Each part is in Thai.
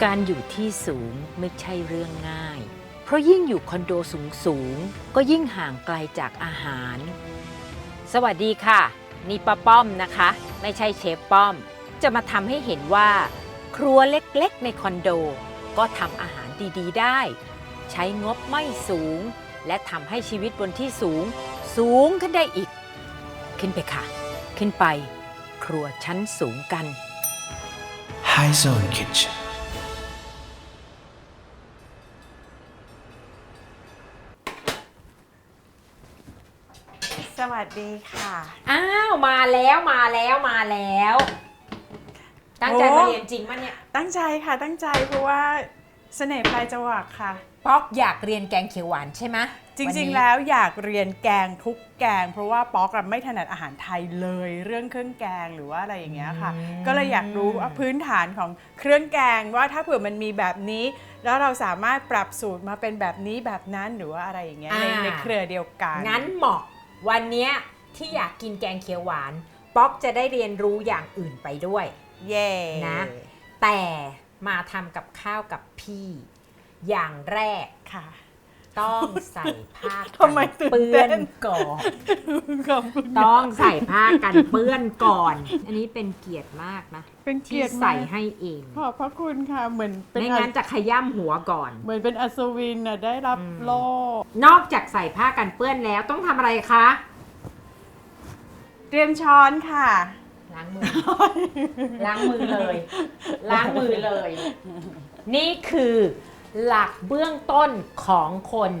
การอยู่ที่สูงไม่ใช่เรื่องง่าย เพราะยิ่งอยู่คอนโดสูงก็ยิ่งห่างไกลจากอาหาร สวัสดีค่ะ นี่ป้าป้อมนะคะ ไม่ใช่เชฟป้อม จะมาทำให้เห็นว่า ครัวเล็กๆในคอนโดก็ทำอาหารดีๆได้ ใช้งบไม่สูง และทำให้ชีวิตบนที่สูงขึ้นได้อีก ขึ้นไปค่ะ ขึ้นไป ครัวชั้นสูงกัน High Zone Kitchen สวัสดีค่ะ อ้าวมาแล้วตั้งใจมาเรียนจริงมั้ยเนี่ย ตั้งใจค่ะตั้งใจเพราะว่าเสน่ห์ปลายจวักค่ะ ป๊อกอยากเรียนแกงเขียวหวานใช่ไหม จริงๆแล้วอยากเรียนแกงทุกแกงเพราะว่าป๊อกไม่ถนัดอาหารไทยเลยเรื่องเครื่องแกงหรือว่าอะไรอย่างเงี้ยค่ะก็เลยอยากรู้พื้นฐานของเครื่องแกงว่าถ้าเผื่อมันมีแบบนี้แล้วเราสามารถปรับสูตรมาเป็นแบบนี้แบบนั้นหรือว่าอะไรอย่างเงี้ยในเครือเดียวกัน งั้นเหมาะวันเนี้ยที่อยากกินแกงเขียวหวานป๊อกจะได้เรียนรู้อย่างอื่นไปด้วย เย่ นะแต่มาทำกับข้าวกับพี่อย่างแรก ค่ะ ต้องใส่ผ้า ทำไมตื่น เปื้ เต้ อน น ก่อน ขอบคุณ ต้องใส่ผ้ากันเปื้อนก่อน อันนี้เป็นเกียรติมากนะ เป็นเกี ที่ ยรติ ใส่ มาก ให้เอง ขอบพระคุณค่ะเหมือนเป็น ไม่งั้นจะขย้ำหัวก่อน เหมือนเป็นอัศวินน่ะได้รับโล่ นอกจากใส่ผ้ากันเปื้อนแล้วต้องทำอะไรคะ เตรียมช้อนค่ะ ล้างมือ ล้างมือเลย ล้างมือเลย นี่คือหลักเบื้องต้นของคน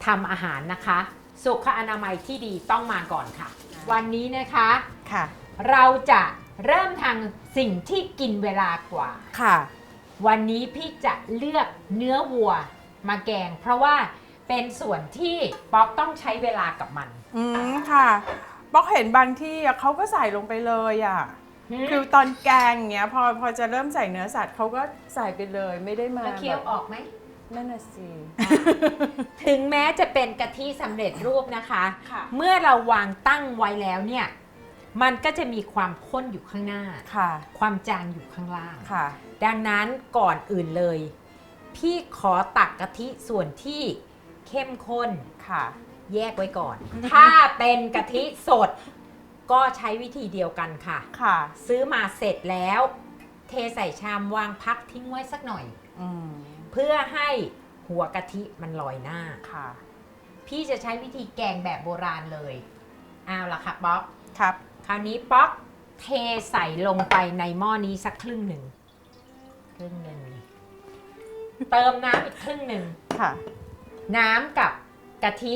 ทำอาหารนะคะ สุขอนามัยที่ดีต้องมาก่อนค่ะ วันนี้นะคะ ค่ะ เราจะเริ่มทางสิ่งที่กินเวลากว่า ค่ะ วันนี้พี่จะเลือกเนื้อวัวมาแกง เพราะว่าเป็นส่วนที่ป๊อกต้องใช้เวลากับมัน ค่ะป๊อกเห็นบางที่อะเขาก็ใส่ลงไปเลยอ่ะ คือตอนแกงเงี้ยพอจะเริ่มใส่เนื้อสัตว์เขาก็ใส่ไปเลยไม่ได้มา แล้วเคี่ยวออกไหม นั่นน่ะสิ ถึงแม้จะเป็นกะทิสำเร็จรูปนะคะ ค่ะ เมื่อเราวางตั้งไว้แล้วเนี่ย มันก็จะมีความข้นอยู่ข้างหน้า ค่ะ ความจางอยู่ข้างล่าง ค่ะ ดังนั้นก่อนอื่นเลย พี่ขอตักกะทิส่วนที่เข้มข้น ค่ะ แยกไว้ก่อน ถ้าเป็นกะทิสด ก็ใช้วิธีเดียวกันค่ะ ค่ะ ซื้อมาเสร็จแล้ว เทใส่ชามวางพักทิ้งไว้สักหน่อย อืม เพื่อให้หัวกะทิมันลอยหน้า ค่ะ พี่จะใช้วิธีแกงแบบโบราณเลยเอาล่ะค่ะป๊อก ครับ คราวนี้ป๊อกเทใส่ลงไปในหม้อนี้สักครึ่งหนึ่ง เติมน้ำอีกครึ่งหนึ่ง ค่ะ น้ำกับกะทิ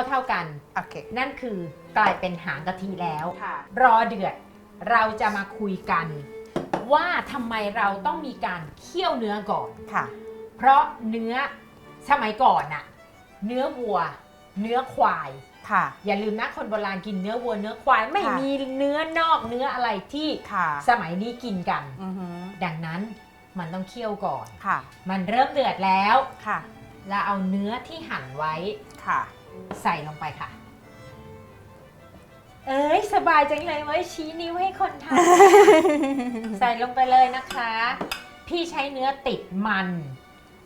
เท่ากัน โอเค นั่นคือกลายเป็นหางกะทิแล้ว ค่ะ รอเดือด เราจะมาคุยกัน ว่าทำไมเราต้องมีการเคี่ยวเนื้อก่อน ค่ะ เพราะเนื้อสมัยก่อนน่ะ เนื้อวัว เนื้อควาย ค่ะ อย่าลืมนะคนโบราณกินเนื้อวัวเนื้อควายไม่ ค่ะ มีเนื้อนอกเนื้ออะไรที่ ค่ะ สมัยนี้กินกัน อือหือ ดังนั้นมันต้องเคี่ยวก่อน ค่ะ มันเริ่มเดือดแล้ว ค่ะ เราเอาเนื้อที่หั่นไว้ ค่ะ ใส่ลงไปค่ะ เอ้ยสบายจังเลยเว้ยชี้นิ้วให้คนทำ ใส่ลงไปเลยนะคะ พี่ใช้เนื้อติดมัน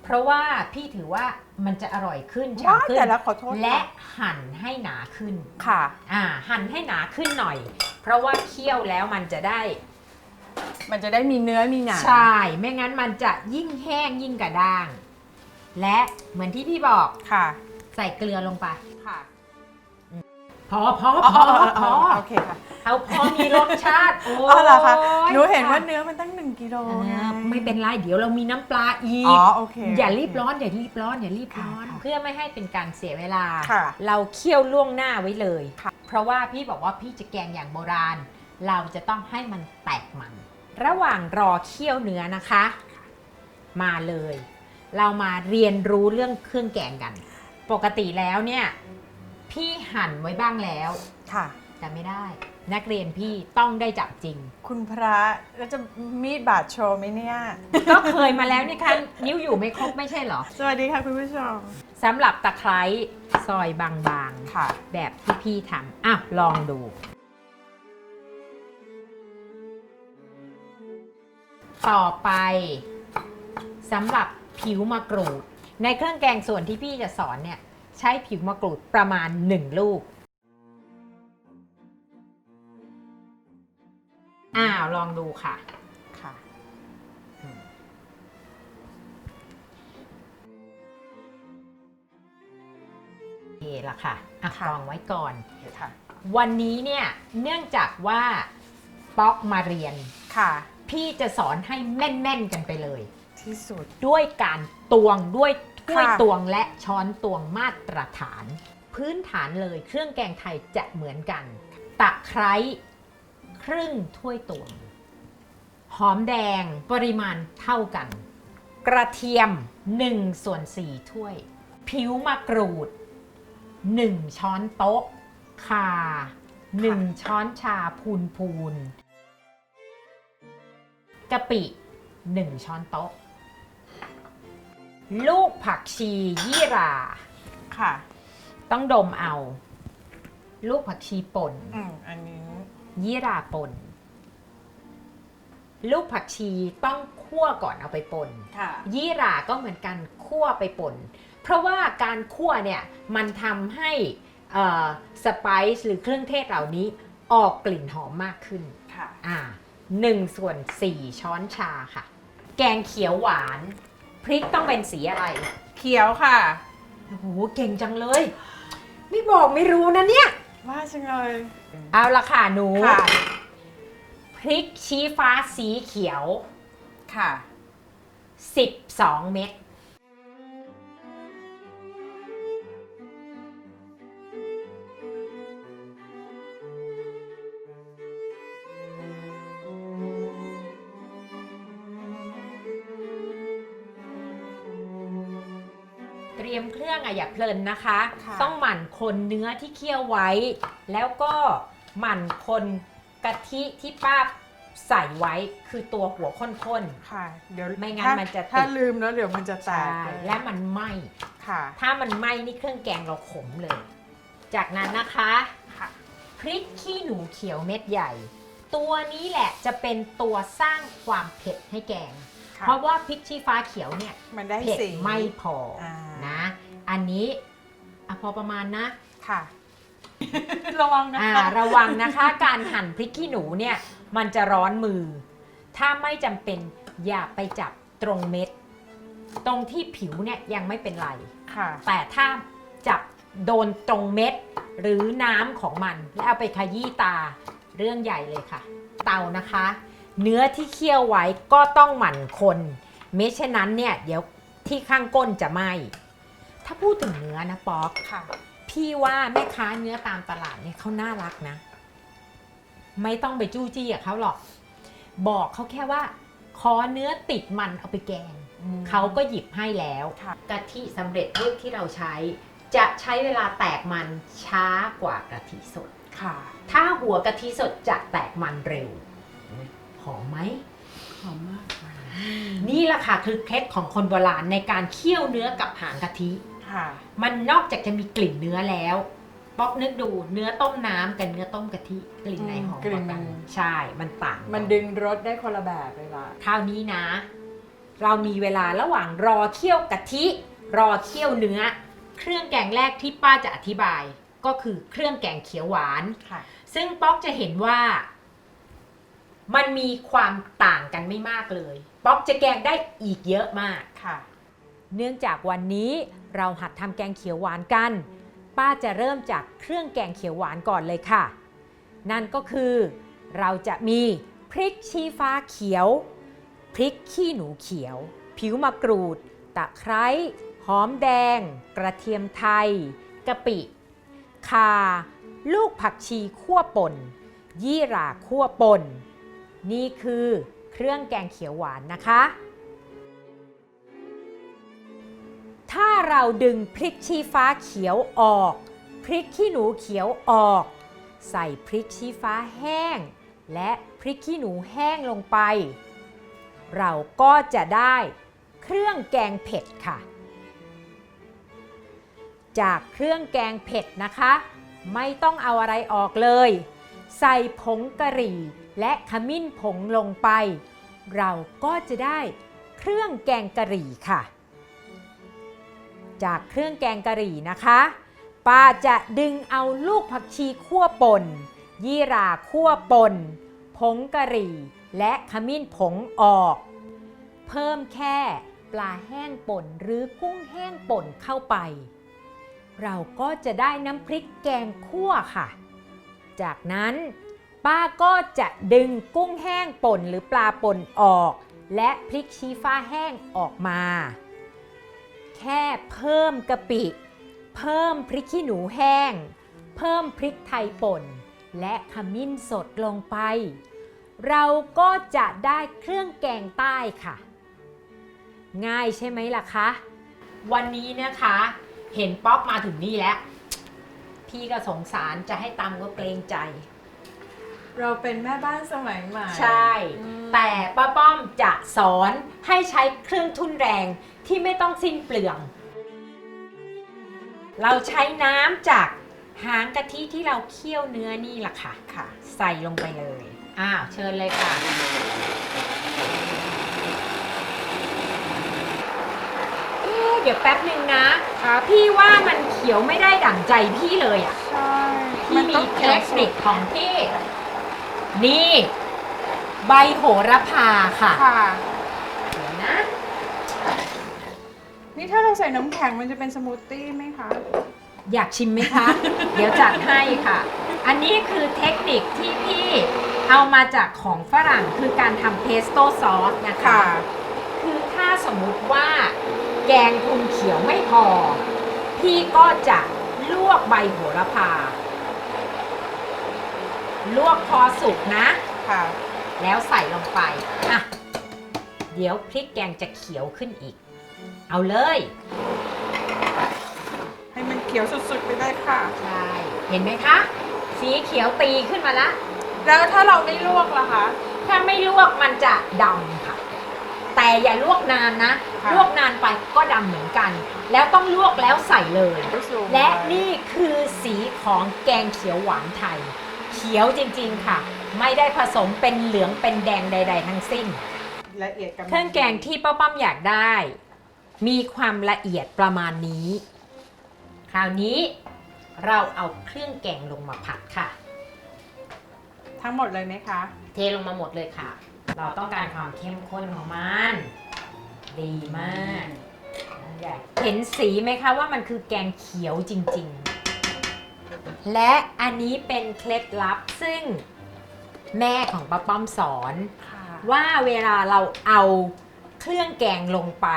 เพราะว่าพี่ถือว่ามันจะอร่อยขึ้น ว้า ฉ่ำขึ้น แต่ละขอโทษ และหั่นให้หนาขึ้น ค่ะ หั่นให้หนาขึ้นหน่อย เพราะว่าเคี่ยวแล้วมันจะได้ มันจะได้มีเนื้อมีหนัง ใช่ ไม่งั้นมันจะยิ่งแห้งยิ่งกระด้าง และเหมือนที่พี่บอก ค่ะ ใส่เกลือลงไป ค่ะ พอ โอเคค่ะ เอาพอมีรสชาติโอ้ อ๋อเหรอคะ ย หนูเห็นว่าเนื้อมันตั้ง1 กิโลไง ไม่เป็นไรเดี๋ยวเรามีน้ำปลาอีก อ๋อโอเค อย่ารีบร้อนอย่ารีบร้อน ค่ะ เพื่อไม่ให้เป็นการเสียเวลา ค่ะ เราเคี่ยวล่วงหน้าไว้เลย ค่ะ เพราะว่าพี่บอกว่าพี่จะแกงอย่างโบราณ เราจะต้องให้มันแตกมัน ระหว่างรอเคี่ยวเนื้อนะคะ มาเลย เรามาเรียนรู้เรื่องเครื่องแกงกัน ปกติแล้วเนี่ยพี่หั่นไว้บ้างแล้ว ค่ะ แต่ไม่ได้ นักเรียนพี่ต้องได้จับจริง คุณพระแล้วจะมีดบาดโชว์ไหมเนี่ย ก็เคยมาแล้วนี่ค่ะนิ้วอยู่ไม่ครบไม่ใช่เหรอ สวัสดีค่ะคุณผู้ชม สำหรับตะไคร้ซอยบาง ค่ะ ๆ แบบที่พี่ทำอ่ะลองดู ต่อไป สำหรับผิวมะกรูด ในเครื่องแกงส่วนที่พี่จะสอนเนี่ยใช้ผิวมะกรูดประมาณ1 ลูกลองดูค่ะ ค่ะ โอเคละค่ะกรองไว้ก่อน ค่ะ วันนี้เนี่ยเนื่องจากว่าป๊อกมาเรียน ค่ะ พี่จะสอนให้แม่นๆกันไปเลย ที่สุด ด้วยการตวงด้วยถ้วย ค่ะ ตวงและช้อนตวงมาตรฐาน พื้นฐานเลยเครื่องแกงไทยจะเหมือนกัน ตะไคร้ครึ่งถ้วยตวง หอมแดงปริมาณเท่ากัน กระเทียม1/4 ถ้วย ผิวมะกรูด1 ช้อนโต๊ะข่า1 ช้อนชาพูนกะปิ1 ช้อนโต๊ะ ลูกผักชียี่หร่า ค่ะ ต้องดมเอา ลูกผักชีป่น อันนี้ ยี่หร่าป่น ลูกผักชีต้องคั่วก่อนเอาไปป่น ค่ะ ยี่หร่าก็เหมือนกันคั่วไปป่น เพราะว่าการคั่วเนี่ยมันทำให้สไปซ์หรือเครื่องเทศเหล่านี้ออกกลิ่นหอมมากขึ้น ค่ะ 1/4 ช้อนชาค่ะ แกงเขียวหวาน พริกต้องเป็นสีอะไร เขียวค่ะ โอ้โหเก่งจังเลย ไม่บอกไม่รู้นะเนี่ย ว่าจังเลย เอาละค่ะหนู ค่ะ พริกชี้ฟ้าสีเขียว ค่ะ 12 เม็ดเตรียมเครื่องอย่าเพลินนะคะ ค่ะ ต้องหมั่นคนเนื้อที่เคี่ยวไว้ แล้วก็หมั่นคนกะทิที่ป้าใส่ไว้คือตัวหัวข้น ค่ะ เดี๋ยว ไม่งั้นมันจะติด ถ้าลืมแล้วเดี๋ยวมันจะ ๆ แต ใช่ กเลย และมันไหม้ ค่ะ ถ้ามันไหม้นี่เครื่องแกงเราขมเลย จากนั้นนะคะ ค่ะ พริกขี้หนูเขียวเม็ดใหญ่ ตัวนี้แหละจะเป็นตัวสร้างความเผ็ดให้แกง ค่ะ เพราะว่าพริกชี้ฟ้าเขียวเนี่ย มันได้ เผ็ด สี ไม่พอ อ่า นะ อันนี้พอประมาณนะ ค่ะ ระวังนะคะ ระวังนะคะ การหั่นพริกขี้หนูเนี่ยมันจะร้อนมือ ถ้าไม่จำเป็นอย่าไปจับตรงเม็ด ตรงที่ผิวเนี่ยยังไม่เป็นไร ค่ะ แต่ถ้าจับโดนตรงเม็ดหรือน้ำของมันแล้วเอาไปขยี้ตาเรื่องใหญ่เลยค่ะ เตานะคะ เนื้อที่เคี่ยวไว้ก็ต้องหมั่นคนไม่เช่นนั้นเนี่ยเดี๋ยวที่ข้างก้นจะไหม้ถ้าพูดถึงเนื้อนะป๊อก ค่ะ พี่ว่าแม่ค้าเนื้อตามตลาดเนี่ยเขาน่ารักนะ ไม่ต้องไปจู้จี้กับเขาหรอก บอกเขาแค่ว่า ขอเนื้อติดมันเอาไปแกง เขาก็หยิบให้แล้ว ค่ะ กะทิสำเร็จรูปที่เราใช้ จะใช้เวลาแตกมันช้ากว่ากะทิสด ค่ะ ถ้าหัวกะทิสดจะแตกมันเร็ว หอมไหม หอมมากค่ะ นี่แหละค่ะคือเคล็ดของคนโบราณในการเคี่ยวเนื้อกับหางกะทิ ค่ะ มันนอกจากจะมีกลิ่นเนื้อแล้วป๊อกนึกดูเนื้อต้มน้ำกับเนื้อต้มกะทิกลิ่นไหนหอมกว่ากันใช่มันต่างกั มันดึงรสได้คนละแบบเลยล่ะ คราวนี้นะ เรามีเวลาระหว่างรอเคี่ยวกะทิ รอเคี่ยวเนื้อ เครื่องแกงแรกที่ป้าจะอธิบาย ก็คือเครื่องแกงเขียวหวาน ค่ะ ซึ่งป๊อกจะเห็นว่า มันมีความต่างกันไม่มากเลย ป๊อกจะแกงได้อีกเยอะมาก ค่ะ เนื่องจากวันนี้เราหัดทำแกงเขียวหวานกัน ป้าจะเริ่มจากเครื่องแกงเขียวหวานก่อนเลยค่ะ นั่นก็คือเราจะมีพริกชี้ฟ้าเขียว พริกขี้หนูเขียว ผิวมะกรูด ตะไคร้ หอมแดง กระเทียมไทย กะปิ ข่า ลูกผักชีคั่วป่น ยี่หร่าคั่วป่น นี่คือเครื่องแกงเขียวหวานนะคะ ถ้าเราดึงพริกชี้ฟ้าเขียวออก พริกขี้หนูเขียวออก ใส่พริกชี้ฟ้าแห้ง และพริกขี้หนูแห้งลงไป เราก็จะได้เครื่องแกงเผ็ดค่ะ จากเครื่องแกงเผ็ดนะคะ ไม่ต้องเอาอะไรออกเลย ใส่ผงกะหรี่และขมิ้นผงลงไป เราก็จะได้ เครื่องแกงกะหรี่ค่ะ จากเครื่องแกงกะหรี่นะคะ ป้าจะดึงเอาลูกผักชีคั่วป่น ยี่หร่าคั่วป่น ผงกะหรี่ และขมิ้นผงออก เพิ่มแค่ปลาแห้งป่นหรือกุ้งแห้งป่นเข้าไป เราก็จะได้น้ำพริกแกงคั่วค่ะ จากนั้นป้าก็จะดึงกุ้งแห้งป่นหรือปลาป่นออก และพริกชี้ฟ้าแห้งออกมา แค่เพิ่มกะปิ เพิ่มพริกขี้หนูแห้ง เพิ่มพริกไทยป่น และขมิ้นสดลงไป เราก็จะได้เครื่องแกงใต้ค่ะ ง่ายใช่ไหมล่ะคะ วันนี้นะคะเห็นป๊อปมาถึงนี่แล้ว พี่ก็สงสารจะให้ตำก็เกรงใจ เราเป็นแม่บ้านสมัยใหม่ ใช่ แต่ป้าป้อมจะสอนให้ใช้เครื่องทุ่นแรงที่ไม่ต้องสิ้นเปลือง เราใช้น้ำจากหางกะทิที่เราเคี่ยวเนื้อนี่แหละค่ะ ค่ะ ใส่ลงไปเลย อ้าว เชิญเลยค่ะ เดี๋ยวแป๊บหนึ่งนะ พี่ว่ามันเขียวไม่ได้ดั่งใจพี่เลยอ่ะ ใช่ พี่มีเทคนิคของพี่ นี่ ใบโหระพาค่ะ ค่ะ เดี๋ยวนะ นี่ถ้าเราใส่น้ำแข็งมันจะเป็นสมูทตี้ไหมคะ อยากชิมไหมคะ เดี๋ยวจัดให้ค่ะ อันนี้คือเทคนิคที่พี่เอามาจากของฝรั่งคือการทำเพสโต้ซอสนะคะ คือถ้าสมมุติว่าแกงคุณเขียวไม่พอ พี่ก็จะลวกใบโหระพา ลวกพอสุกนะ ค่ะ แล้วใส่ลงไป อ่ะ เดี๋ยวพริกแกงจะเขียวขึ้นอีก เอาเลย ให้มันเขียวสุดๆไปเลยค่ะ ใช่ เห็นไหมคะ สีเขียวตีขึ้นมาละ แล้วถ้าเราไม่ลวกล่ะคะ ถ้าไม่ลวกมันจะดำค่ะ แต่อย่าลวกนานนะ ค่ะ ลวกนานไปก็ดำเหมือนกัน แล้วต้องลวกแล้วใส่เลย และนี่คือสีของแกงเขียวหวานไทย เขียวจริงๆค่ะ ไม่ได้ผสมเป็นเหลืองเป็นแดงใด ๆ ทั้งสิ้น ละเอียดกำลัง เครื่องแกงที่ป้าป้อมอยากได้ มีความละเอียดประมาณนี้ คราวนี้เราเอาเครื่องแกงลงมาผัดค่ะ ทั้งหมดเลยไหมคะ เทลงมาหมดเลยค่ะ เราต้องการความเข้มข้นของมัน ดีมากเห็นสีไหมคะว่ามันคือแกงเขียวจริงๆ และอันนี้เป็นเคล็ดลับซึ่งแม่ของป้าป้อมสอน ค่ะ ว่าเวลาเราเอาเครื่องแกงลงไป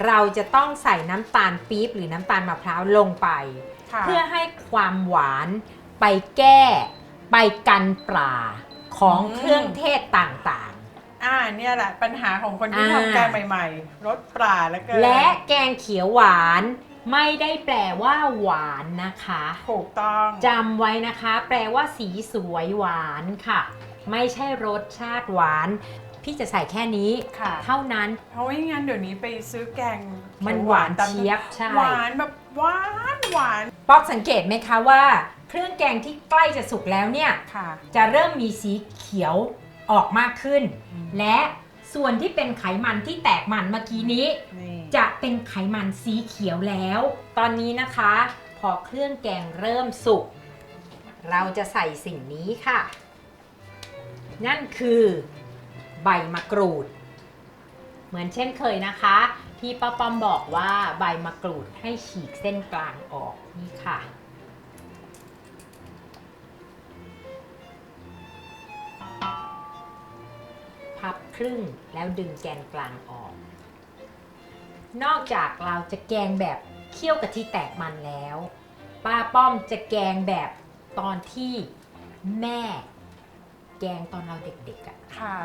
เราจะต้องใส่น้ำตาลปี๊บหรือน้ำตาลมะพร้าวลงไป ค่ะ เพื่อให้ความหวานไปแก้ไปกันปลาของเครื่องเทศต่าง เนี่ยแหละปัญหาของคนที่ทำแกงใหม่ๆ รสปลาแล้วเกิน ๆ และแกงเขียวหวานไม่ได้แปลว่าหวานนะคะ ถูกต้อง จำไว้นะคะ แปลว่าสีสวยหวานค่ะ ไม่ใช่รสชาติหวาน พี่จะใส่แค่นี้ ค่ะ เท่านั้น เพราะว่าไม่งั้นเดี๋ยวนี้ไปซื้อแกง มันหวานเจี๊ยบใช่ หวานแบบหวาน ป๊อกสังเกตไหมคะว่า เครื่องแกงที่ใกล้จะสุกแล้วเนี่ย ค่ะ จะเริ่มมีสีเขียวออกมากขึ้น และส่วนที่เป็นไขมันที่แตกมันเมื่อกี้นี้ นี่ จะเป็นไขมันสีเขียวแล้ว ตอนนี้นะคะ พอเครื่องแกงเริ่มสุก เราจะใส่สิ่งนี้ค่ะ นั่นคือใบมะกรูด เหมือนเช่นเคยนะคะ ที่ป้าป้อมบอกว่าใบมะกรูดให้ฉีกเส้นกลางออกนี่ค่ะ พับครึ่งแล้วดึงแกนกลางออก นอกจากเราจะแกงแบบเคี่ยวกะทิแตกมันแล้ว ป้าป้อมจะแกงแบบตอนที่แม่แกงตอนเราเด็กๆอ่ะ ค่ะ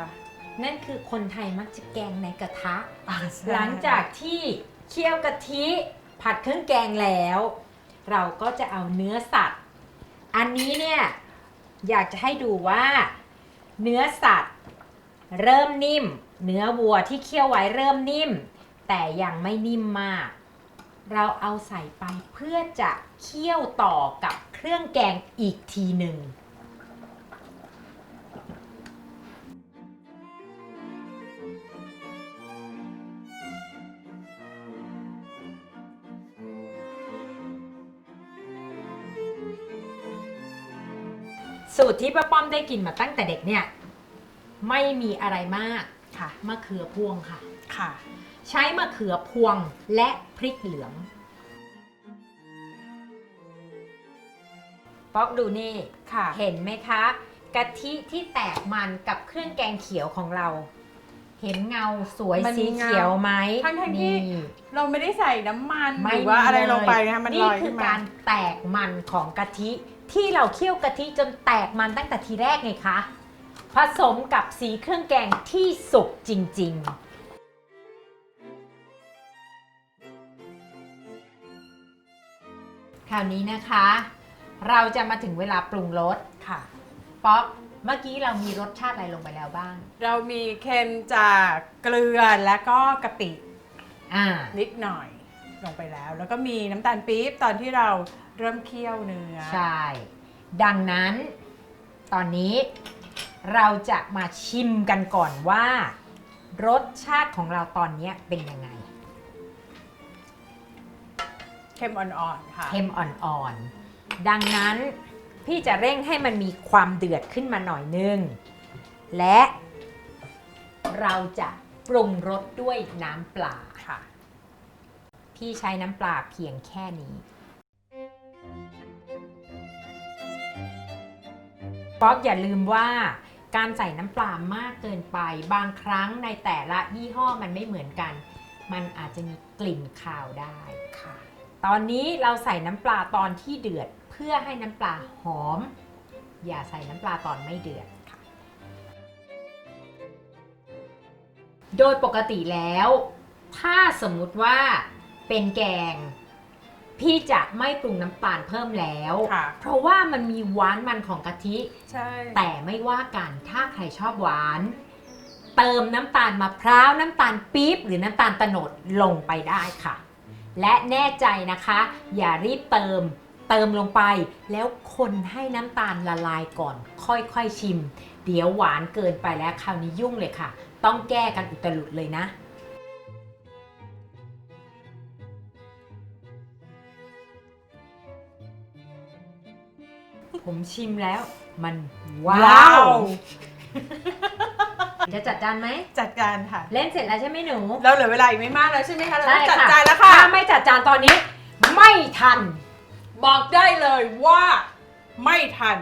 นั่นคือคนไทยมักจะแกงในกระทะ ห ห ลั ลั ง ง จา จาก กที่เคี่ยวกะทิผัดเครื่องแกงแล้ว เราก็จะเอาเนื้อสัตว์ อันนี้เนี่ยอยากจะให้ดูว่าเนื้อสัตว์เริ่มนิ่ม เนื้อวัวที่เคี่ยวไว้เริ่มนิ่ม แต่ยังไม่นิ่มมาก เราเอาใส่ไปเพื่อจะเคี่ยวต่อกับเครื่องแกงอีกทีหนึ่ง พ สูตรที่ป้าป้อมได้กินมาตั้งแต่เด็กเนี่ยไม่มีอะไรมาก ค่ะ มะเขือพวงค่ะ ค่ะ ใช้มะเขือพวงและพริกเหลืองป๊อกดูนี่ ค่ะ เห็นไหมคะกะทิที่แตกมันกับเครื่องแกงเขียวของเรา เห็นเงาสวย มัน สี เงา เขียวไหม ทั้งที่ นี่ เราไม่ได้ใส่น้ำมัน ไม่ หรือว่าอะไร มีเลย ลงไปนะคะมันลอย คื ขึ้นมา การแตกมันของกะทิที่เราเคี่ยวกะทิจนแตกมันตั้งแต่ทีแรกไงคะผสมกับสีเครื่องแกงที่สุกจริงๆ คราวนี้นะคะ เราจะมาถึงเวลาปรุงรส ค่ะ ป๊อกเมื่อกี้เรามีรสชาติอะไรลงไปแล้วบ้าง เรามีเค็มจากเกลือและก็กะปิ อ่า นิดหน่อยลงไปแล้ว แล้วก็มีน้ำตาลปี๊บตอนที่เราเริ่มเคี่ยวเนื้อ ใช่ ดังนั้นตอนนี้เราจะมาชิมกันก่อนว่า รสชาติของเราตอนนี้เป็นยังไง เค็มอ่อนๆค่ะ เค็มอ่อนๆ ดังนั้นพี่จะเร่งให้มันมีความเดือดขึ้นมาหน่อยนึง และเราจะปรุงรสด้วยน้ำปลา ค่ะ พี่ใช้น้ำปลาเพียงแค่นี้ ป๊อกอย่าลืมว่าการใส่น้ำปลามากเกินไปบางครั้งในแต่ละยี่ห้อมันไม่เหมือนกัน มันอาจจะมีกลิ่นคาวได้ค่ะ ตอนนี้เราใส่น้ำปลาตอนที่เดือดเพื่อให้น้ำปลาหอม อย่าใส่น้ำปลาตอนไม่เดือดค่ะ โดยปกติแล้ว ถ้าสมมุติว่าเป็นแกง พี่จะไม่ปรุงน้ำตาลเพิ่มแล้ว ค่ะ เพราะว่ามันมีหวานมันของกะทิ ใช่ แต่ไม่ว่ากันถ้าใครชอบหวาน เติมน้ำตาลมะพร้าวน้ำตาลปี๊บหรือน้ำตาลโตนดลงไปได้ค่ะ และแน่ใจนะคะ อย่ารีบเติมลงไป แล้วคนให้น้ำตาลละลายก่อน ค่อยๆชิม เดี๋ยวหวานเกินไปแล้วคราวนี้ยุ่งเลยค่ะ ต้องแก้กันอุตลุดเลยนะ ผมชิมแล้วมันว้าว จะจัดจานไหม จัดการค่ะ เล่นเสร็จแล้วใช่ไหมหนู เราเหลือเวลาอีกไม่มากแล้วใช่ไหมคะเรา ใช่ ต้องจัด ค่ะ จานแล้วค่ะ ถ้าไม่จัดจานตอนนี้ ไม่ทัน บอกได้เลยว่าไม่ทัน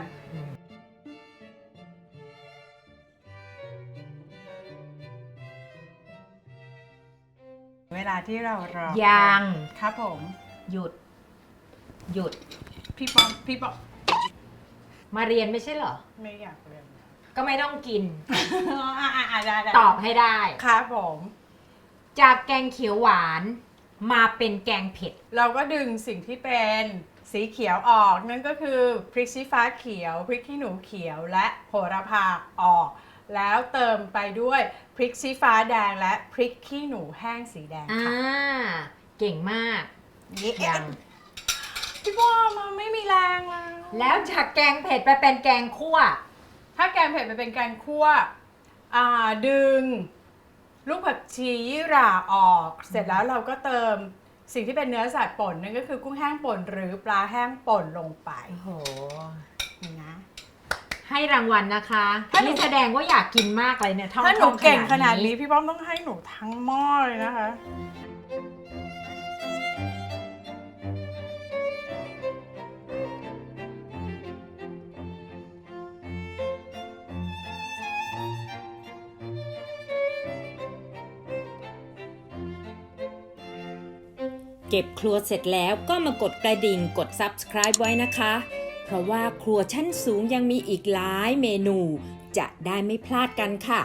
เวลาที่เรารอ ยัง ครับผม หยุด พี่ป๊อป มาเรียนไม่ใช่เหรอ ไม่อยากเรียน ก็ไม่ต้องกิน ได้ ตอบให้ได้ ครับผม จากแกงเขียวหวานมาเป็นแกงเผ็ด เราก็ดึงสิ่งที่เป็นสีเขียวออก นั่นก็คือพริกชี้ฟ้าเขียว พริกขี้หนูเขียวและโหระพาออก แล้วเติมไปด้วยพริกชี้ฟ้าแดงและพริกขี้หนูแห้งสีแดงค่ะ เก่งมาก ยัง พี่ว่ามันไม่มีแรงแล้ว แล้วจากแกงเผ็ดไปเป็นแกงคั่ว ถ้าแกงเผ็ดไปเป็นแกงคั่วดึงลูกผักชียี่หร่าออก เสร็จแล้วเราก็เติมสิ่งที่เป็นเนื้อสัตว์ป่นนั่นก็คือกุ้งแห้งป่นหรือปลาแห้งป่นลงไป โอ้โห นี่นะ ให้รางวัลนะคะ ถ้าหนู นี่แสดงว่าอยากกินมากเลยเนี่ยท่อง ถ้าหนู ท่อง เก่งขนาดนี้พี่ป้อมต้องให้หนูทั้งหม้อเลยนะคะ เก็บครัวเสร็จแล้วก็มากดกระดิ่งกด subscribe ไว้นะคะ เพราะว่าครัวชั้นสูงยังมีอีกหลายเมนู จะได้ไม่พลาดกันค่ะ